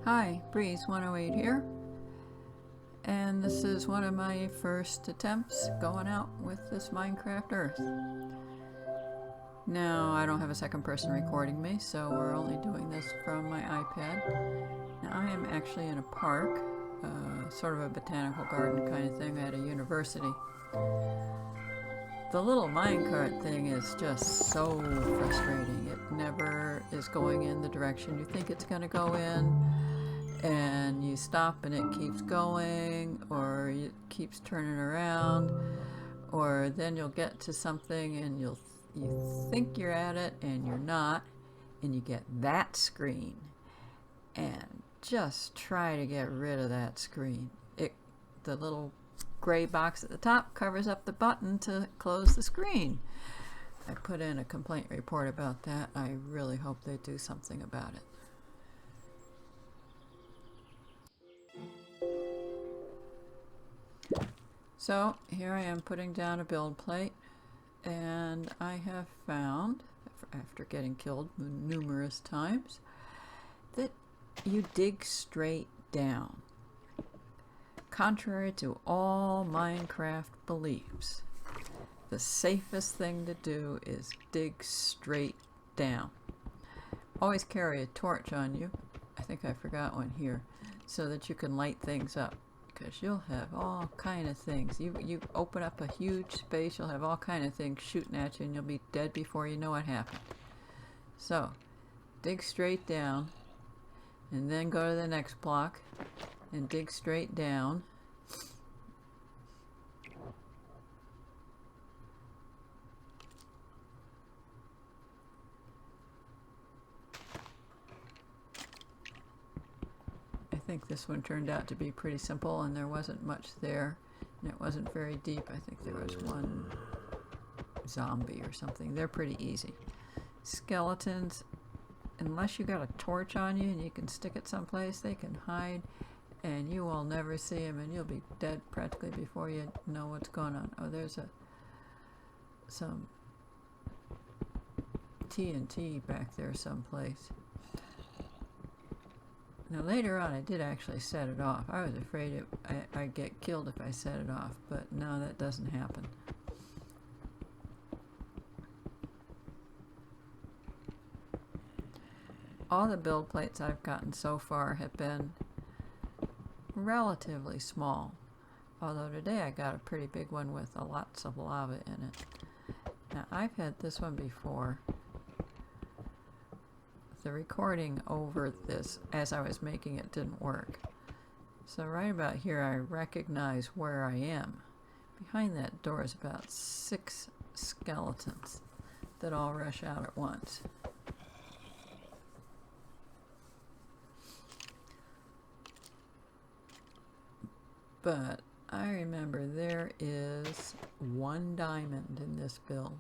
Hi, Breeze108 here, and this is one of my first attempts going out with this Minecraft Earth. Now, I don't have a second person recording me, so we're only doing this from my iPad. Now, I am actually in a park, sort of a botanical garden kind of thing at a university. The little minecart thing is just so frustrating. It never is going in the direction you think it's going to go in. And you stop and it keeps going, or it keeps turning around, or then you'll get to something and you think you're at it and you're not, and you get that screen, and just try to get rid of that screen. The little gray box at the top covers up the button to close the screen. I put in a complaint report about that. I really hope they do something about it. So here I am putting down a build plate, and I have found, after getting killed numerous times, that you dig straight down. Contrary to all Minecraft beliefs, the safest thing to do is dig straight down. Always carry a torch on you. I think I forgot one here, so that you can light things up. Because you'll have all kind of things. You open up a huge space, you'll have all kind of things shooting at you, and you'll be dead before you know what happened. So, dig straight down, and then go to the next block, and dig straight down. I think this one turned out to be pretty simple, and there wasn't much there, and it wasn't very deep. I think there was one zombie or something. They're pretty easy. Skeletons, unless you got a torch on you and you can stick it someplace, they can hide, and you will never see them, and you'll be dead practically before you know what's going on. Oh, there's some TNT back there someplace. Now later on I did actually set it off. I was afraid I'd get killed if I set it off, but no, that doesn't happen. All the build plates I've gotten so far have been relatively small, although today I got a pretty big one with lots of lava in it. Now I've had this one before. The recording over this as I was making it didn't work. So right about here I recognize where I am. Behind that door is about 6 skeletons that all rush out at once. But I remember there is 1 diamond in this build.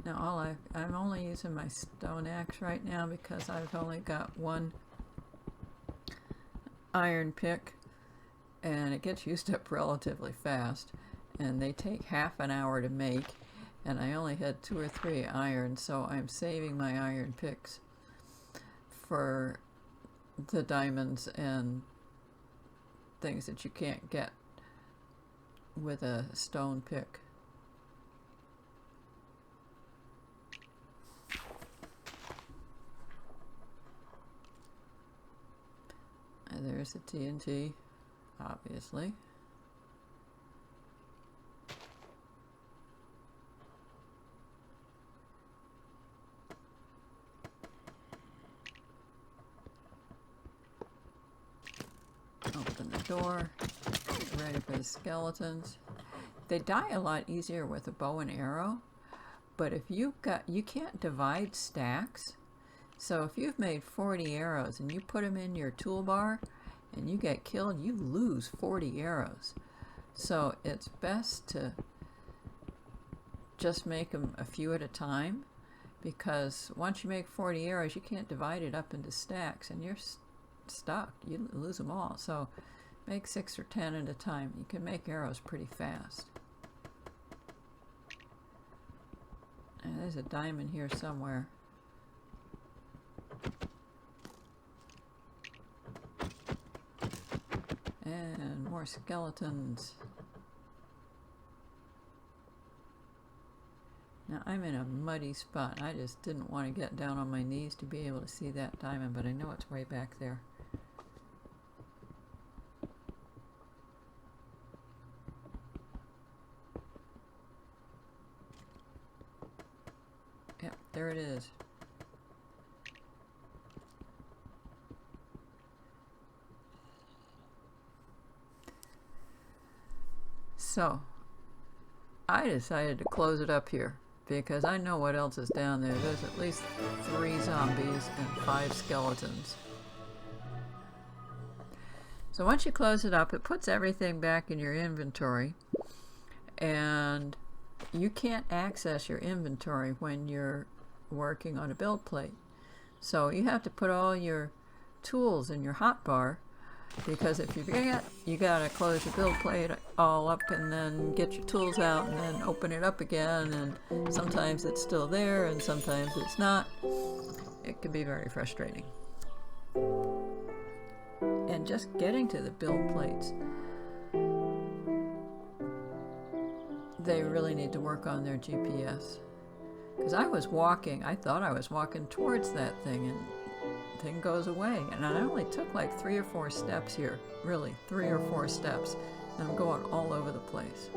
Now I'm only using my stone axe right now because I've only got 1 iron pick, and it gets used up relatively fast, and they take half an hour to make, and I only had 2 or 3 iron, so I'm saving my iron picks for the diamonds and things that you can't get with a stone pick. There's the TNT, obviously. Open the door, ready for the skeletons. They die a lot easier with a bow and arrow, but if you can't divide stacks. So if you've made 40 arrows and you put them in your toolbar and you get killed, you lose 40 arrows. So it's best to just make them a few at a time, because once you make 40 arrows, you can't divide it up into stacks and you're stuck. You lose them all. So make 6 or 10 at a time. You can make arrows pretty fast. There's a diamond here somewhere. And more skeletons. Now I'm in a muddy spot. I just didn't want to get down on my knees to be able to see that diamond, but I know it's way back there. Yep, there it is. So, I decided to close it up here because I know what else is down there. There's at least 3 zombies and 5 skeletons. So once you close it up, it puts everything back in your inventory, and you can't access your inventory when you're working on a build plate. So you have to put all your tools in your hotbar, because if you forget, you gotta close your build plate all up and then get your tools out and then open it up again, and sometimes it's still there and sometimes it's not. It can be very frustrating. And just getting to the build plates, they really need to work on their GPS. Because I was walking, I thought I was walking towards that thing, and thing goes away, and I only took like 3 or 4 steps here, really 3 or 4 steps, and I'm going all over the place.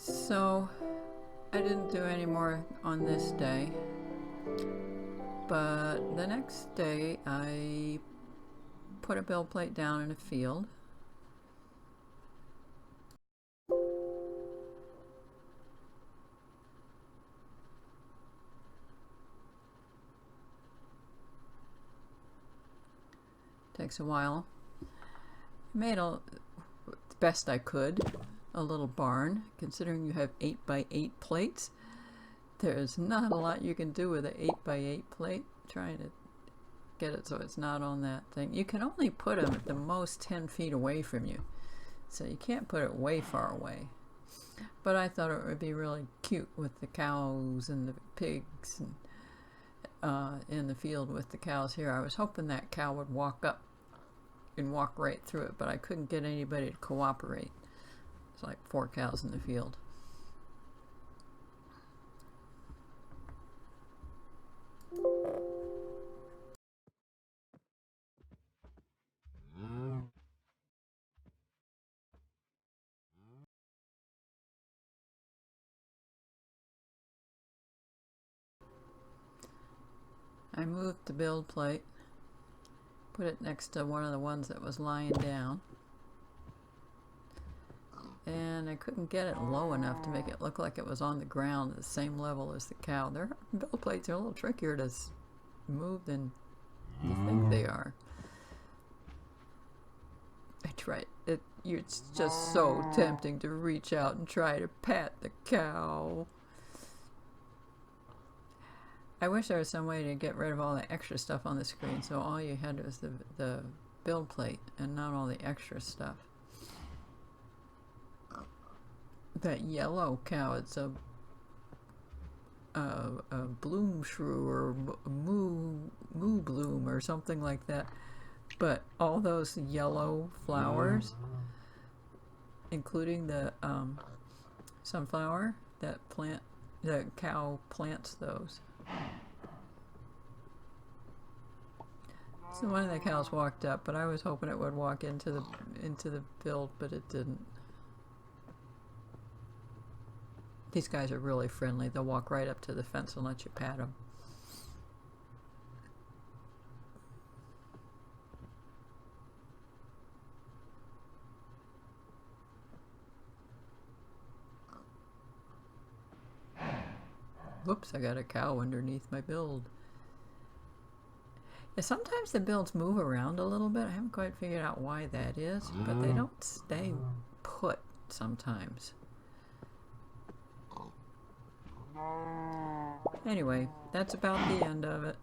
So I didn't do any more on this day. But the next day, I put a build plate down in a field. Takes a while. Made the best I could, a little barn, considering you have 8x8 plates. There's not a lot you can do with an 8x8 plate, trying to get it so it's not on that thing. You can only put them at the most 10 feet away from you, so you can't put it way far away. But I thought it would be really cute with the cows and the pigs, and in the field with the cows here. I was hoping that cow would walk up and walk right through it, but I couldn't get anybody to cooperate. It's like 4 cows in the field. I moved the build plate, put it next to one of the ones that was lying down, and I couldn't get it low enough to make it look like it was on the ground at the same level as the cow. Their build plates are a little trickier to move than you think they are. I tried it. It's just so tempting to reach out and try to pat the cow. I wish there was some way to get rid of all the extra stuff on the screen, so all you had was the build plate and not all the extra stuff. That yellow cow, it's a bloom shrew or moo bloom or something like that. But all those yellow flowers, including the sunflower, the cow plants those. So one of the cows walked up, but I was hoping it would walk into the build, but it didn't. These guys are really friendly. They'll walk right up to the fence and let you pat them. Whoops, I got a cow underneath my build. Yeah, sometimes the builds move around a little bit. I haven't quite figured out why that is, but they don't stay put sometimes. Anyway, that's about the end of it.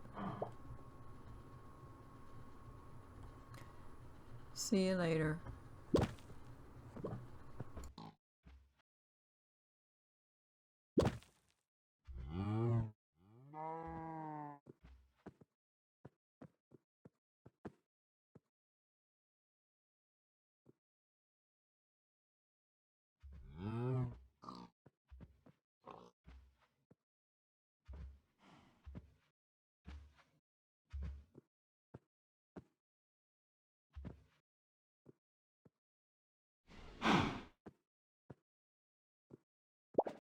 See you later.